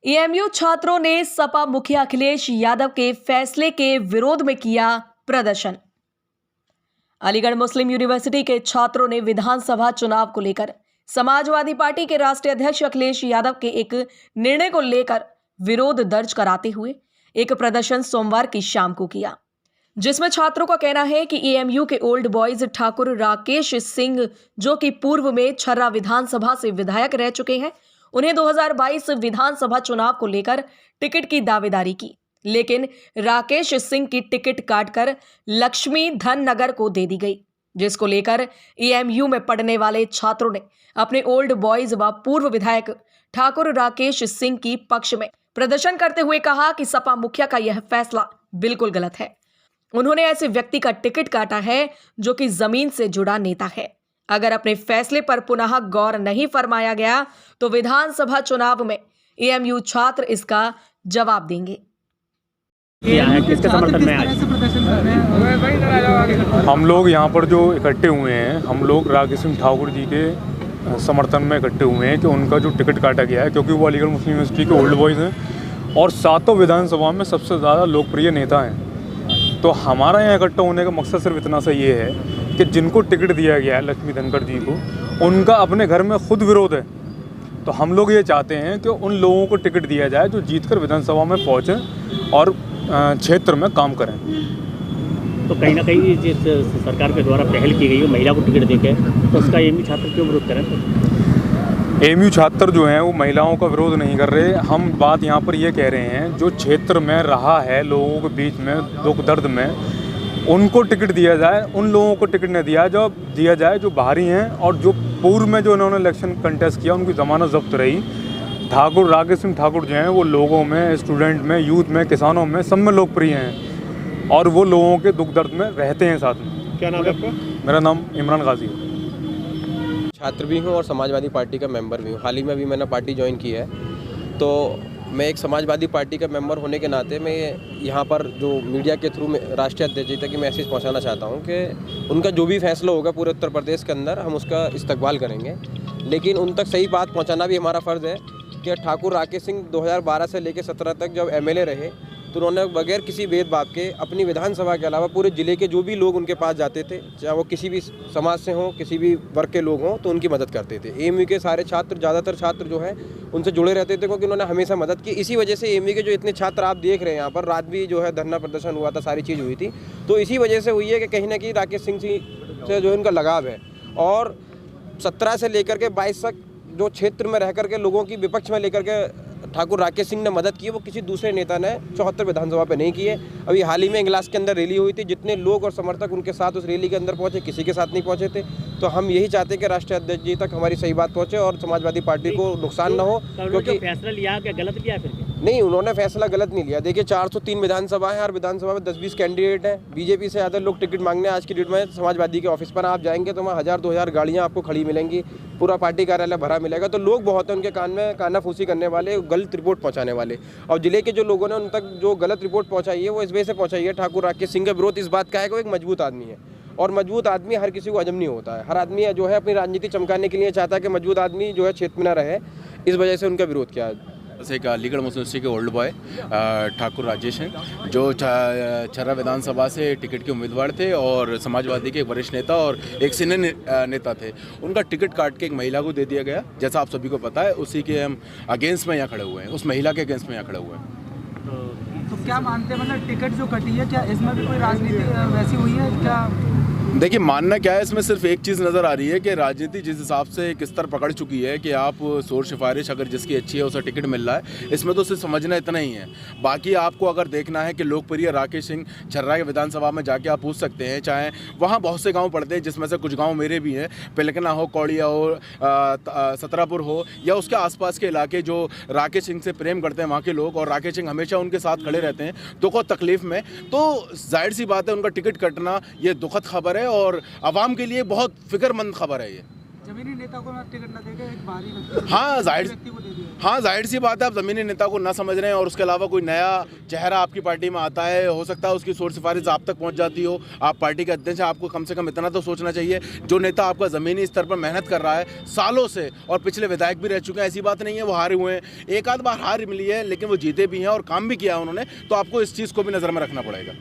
AMU छात्रों ने सपा मुखिया अखिलेश यादव के फैसले के विरोध में किया प्रदर्शन। अलीगढ़ मुस्लिम यूनिवर्सिटी के छात्रों ने विधानसभा चुनाव को लेकर समाजवादी पार्टी के राष्ट्रीय अध्यक्ष अखिलेश यादव के एक निर्णय को लेकर विरोध दर्ज कराते हुए एक प्रदर्शन सोमवार की शाम को किया, जिसमें छात्रों का कहना है कि एएमयू के ओल्ड बॉयज ठाकुर राकेश सिंह, जो कि पूर्व में छर्रा विधानसभा से विधायक रह चुके हैं, उन्हें 2022 विधानसभा चुनाव को लेकर टिकट की दावेदारी की, लेकिन राकेश सिंह की टिकट काटकर लक्ष्मी धन नगर को दे दी गई, जिसको लेकर एएमयू में पढ़ने वाले छात्रों ने अपने ओल्ड बॉयज व पूर्व विधायक ठाकुर राकेश सिंह की पक्ष में प्रदर्शन करते हुए कहा कि सपा मुखिया का यह फैसला बिल्कुल गलत है। उन्होंने ऐसे व्यक्ति का टिकट काटा है जो कि जमीन से जुड़ा नेता है। अगर अपने फैसले पर पुनः गौर नहीं फरमाया गया तो विधानसभा चुनाव में एएमयू छात्र इसका जवाब देंगे। किसके समर्थन में आज हम लोग यहाँ पर जो इकट्ठे हुए हैं, हम लोग राकेश सिंह ठाकुर जी के समर्थन में इकट्ठे हुए हैं कि उनका जो टिकट काटा गया है, क्योंकि वो अलीगढ़ मुस्लिम यूनिवर्सिटी के ओल्ड बॉयज़ हैं और सातों विधानसभा में सबसे ज़्यादा लोकप्रिय नेता हैं। तो हमारा यहाँ इकट्ठा होने का मकसद सिर्फ इतना सा ये है कि जिनको टिकट दिया गया है लक्ष्मी धनखड़ जी को, उनका अपने घर में खुद विरोध है। तो हम लोग ये चाहते हैं कि उन लोगों को टिकट दिया जाए जो जीतकर विधानसभा में पहुँचें और क्षेत्र में काम करें। तो कहीं ना कहीं जिस सरकार के द्वारा पहल की गई है महिला को टिकट देके, तो उसका एएमयू छात्र क्यों विरोध करें? एएमयू छात्र जो हैं वो महिलाओं का विरोध नहीं कर रहे। हम बात यहाँ पर ये कह रहे हैं जो क्षेत्र में रहा है लोगों के बीच में दुख दर्द में, उनको टिकट दिया जाए। उन लोगों को टिकट नहीं दिया जाए जो बाहरी हैं और जो पूर्व में जो इन्होंने इलेक्शन कंटेस्ट किया उनकी ज़मानत जब्त रही। ठाकुर राकेश सिंह ठाकुर जो हैं वो लोगों में, स्टूडेंट में, यूथ में, किसानों में, सब में लोकप्रिय हैं और वो लोगों के दुख दर्द में रहते हैं साथ में। क्या नाम है आपका? मेरा नाम इमरान गाजी है। छात्र भी हूँ और समाजवादी पार्टी का मेंबर भी हूँ। हाल ही में भी मैंने पार्टी ज्वाइन की है। तो मैं एक समाजवादी पार्टी का मेंबर होने के नाते मैं यहाँ पर जो मीडिया के थ्रू राष्ट्रीय अध्यक्ष जी तक मैसेज पहुँचाना चाहता हूँ कि उनका जो भी फैसला होगा पूरे उत्तर प्रदेश के अंदर हम उसका इस्तकबाल करेंगे, लेकिन उन तक सही बात पहुँचाना भी हमारा फ़र्ज़ है कि ठाकुर राकेश सिंह 2012 से लेकर 17 तक जब एमएलए रहे तो उन्होंने बगैर किसी भेदभाव के अपनी विधानसभा के अलावा पूरे ज़िले के जो भी लोग उनके पास जाते थे, चाहे वो किसी भी समाज से हों, किसी भी वर्ग के लोग हों, तो उनकी मदद करते थे। एएमयू के सारे छात्र, ज़्यादातर छात्र जो हैं उनसे जुड़े रहते थे क्योंकि उन्होंने हमेशा मदद की। इसी वजह से एएमयू के जो इतने छात्र आप देख रहे हैं यहाँ पर, रात भी जो है धरना प्रदर्शन हुआ था, सारी चीज़ हुई थी, तो इसी वजह से हुई है कि कहीं ना कहीं राकेश सिंह जी से जो इनका लगाव है। और 17 से लेकर के 22 तक जो क्षेत्र में रह करके लोगों की विपक्ष में लेकर के ठाकुर राकेश सिंह ने मदद की है, वो किसी दूसरे नेता ने 74 विधानसभा पे नहीं की है। अभी हाल ही में इंगलास के अंदर रैली हुई थी, जितने लोग और समर्थक उनके साथ उस रैली के अंदर पहुंचे, किसी के साथ नहीं पहुंचे थे। तो हम यही चाहते हैं कि राष्ट्रीय अध्यक्ष जी तक हमारी सही बात पहुंचे और समाजवादी पार्टी को नुकसान न हो। क्योंकि फैसला लिया क्या गलत लिया फिर? नहीं, उन्होंने फैसला गलत नहीं लिया। देखिए 403 विधानसभा है, हर विधानसभा में 10-20 कैंडिडेट हैं। बीजेपी से ज़्यादा लोग टिकट मांगने आज की डेट में समाजवादी के ऑफिस पर आप जाएंगे तो वहाँ 1000-2000 गाड़ियाँ आपको खड़ी मिलेंगी, पूरा पार्टी कार्यालय भरा मिलेगा। तो लोग बहुत हैं उनके कान में कानाफूसी करने वाले, गलत रिपोर्ट पहुँचाने वाले। और जिले के जो लोगों ने उन तक जो गलत रिपोर्ट पहुँचाई है वो इस वजह से पहुँचाई है, ठाकुर राकेश सिंह का विरोध इस बात का है कि वो एक मजबूत आदमी है और मजबूत आदमी हर किसी को हजम नहीं होता है। हर आदमी जो है अपनी राजनीति चमकाने के लिए चाहता है कि मजबूत आदमी जो है क्षेत्र में न रहे, इस वजह से उनका विरोध किया है। एक अलीगढ़ मुस्लिम यूनिवर्सिटी के ओल्ड बॉय ठाकुर राजेश हैं जो छर्रा विधानसभा से टिकट के उम्मीदवार थे और समाजवादी के एक वरिष्ठ नेता और एक सीनियर नेता थे। उनका टिकट काट के एक महिला को दे दिया गया, जैसा आप सभी को पता है। उसी के हम अगेंस्ट में यहाँ खड़े हुए हैं, उस महिला के अगेंस्ट में यहाँ खड़े हुए हैं। तो क्या मानते हैं, मतलब टिकट जो कटी है क्या इसमें भी कोई राजनीति वैसी हुई है क्या? देखिए, मानना क्या है, इसमें सिर्फ एक चीज़ नज़र आ रही है कि राजनीति जिस हिसाब से एक स्तर पकड़ चुकी है कि आप शोर सिफारिश अगर जिसकी अच्छी है उसे टिकट मिल रहा है, इसमें तो सिर्फ समझना इतना ही है। बाकी आपको अगर देखना है कि लोकप्रिय राकेश सिंह छर्रा के विधानसभा में जाके आप पूछ सकते हैं, चाहे वहाँ बहुत से गाँव पड़ते हैं जिसमें से कुछ गाँव मेरे भी हैं, पिलकना हो, कौड़िया हो, सतरापुर हो या उसके आसपास के इलाके जो राकेश सिंह से प्रेम करते हैं वहाँ के लोग, और राकेश सिंह हमेशा उनके साथ खड़े रहते हैं दुख और तकलीफ में। तो जाहिर सी बात है उनका टिकट कटना ये दुखद खबर है और आवाम के लिए बहुत फिक्रमंद खबर है ये। जमीनी नेता को ना टिकट न देके एक बाहरी व्यक्ति हाँ जाहिर व्यक्ति को दे दिया। हाँ जाहिर सी बात है, आप ज़मीनी नेता को ना समझ रहे हैं और उसके अलावा कोई नया चेहरा आपकी पार्टी में आता है, हो सकता है उसकी सोच सिफारिश आप तक पहुंच जाती हो, आप पार्टी के अध्यक्ष हैं, आपको कम से कम इतना तो सोचना चाहिए। जो नेता आपका ज़मीनी स्तर पर मेहनत कर रहा है सालों से और पिछले विधायक भी रह चुके हैं, ऐसी बात नहीं है वो हारे हुए हैं, एक आध बार हार मिली है लेकिन वो जीते भी हैं और काम भी किया है उन्होंने, तो आपको इस चीज़ को भी नज़र में रखना पड़ेगा।